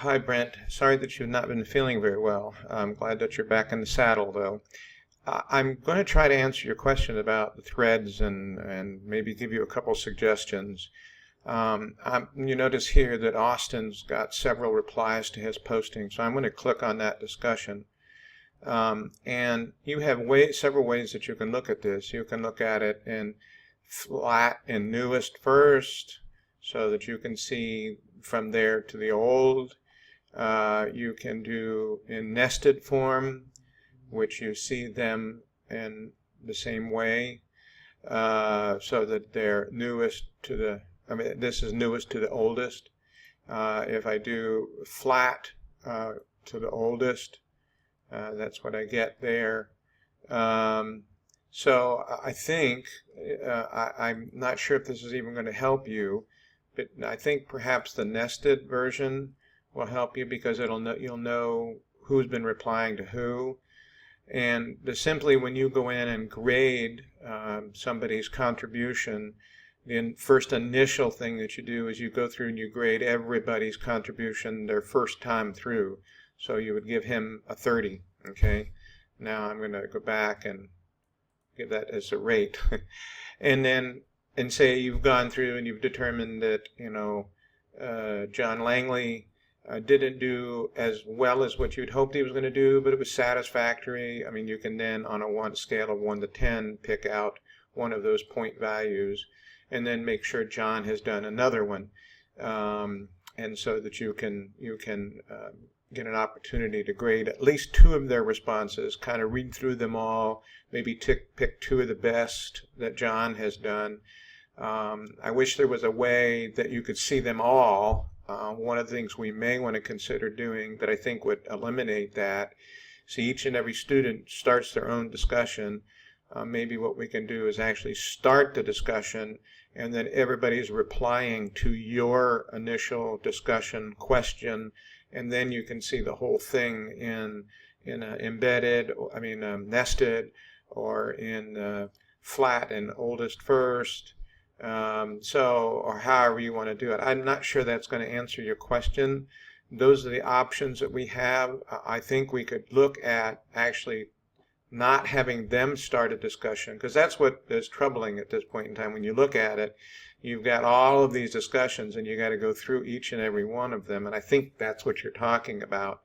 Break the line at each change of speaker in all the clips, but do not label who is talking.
Hi, Brent. Sorry that you've not been feeling very well. I'm glad that you're back in the saddle, though. I'm going to try to answer your question about the threads and maybe give you a couple suggestions. You notice here that Austin's got several replies to his posting, so I'm going to click on that discussion. And you have several ways that you can look at this. You can look at it in flat and newest first, so that you can see from there to the old. You can do in nested form, which you see them in the same way, so that they're newest to the, this is newest to the oldest. If I do flat to the oldest, that's what I get there. So I think, I'm not sure if this is even going to help you, but I think perhaps the nested version will help you because you'll know who's been replying to who. And simply when you go in and grade somebody's contribution, the first initial thing that you do is you go through and you grade everybody's contribution their first time through. So you would give him a 30, okay? Now I'm going to go back and give that as a rate. and say you've gone through and you've determined that, John Langley didn't do as well as what you'd hoped he was going to do, but it was satisfactory. I mean, you can then, on a scale of 1 to 10, pick out one of those point values, and then make sure John has done another one, and so that you can get an opportunity to grade at least 2 of their responses, kind of read through them all, maybe pick 2 of the best that John has done. I wish there was a way that you could see them all. One of the things we may want to consider doing that I think would eliminate that, see each and every student starts their own discussion. Maybe what we can do is actually start the discussion and then everybody's replying to your initial discussion question, and then you can see the whole thing in embedded, nested, or in flat and oldest first. Or however you want to do it. I'm not sure that's going to answer your question. Those are the options that we have. I think we could look at actually not having them start a discussion, because that's what is troubling at this point in time. When you look at it, you've got all of these discussions and you got to go through each and every one of them, and I think that's what you're talking about.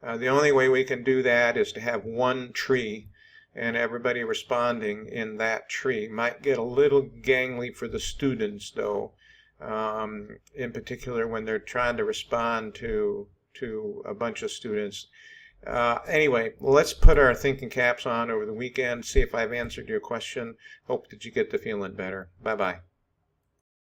The only way we can do that is to have one tree, and everybody responding in that tree. Might get a little gangly for the students, though, in particular when they're trying to respond to a bunch of students. Anyway, let's put our thinking caps on over the weekend, see if I've answered your question. Hope that you get to feeling better. Bye-bye.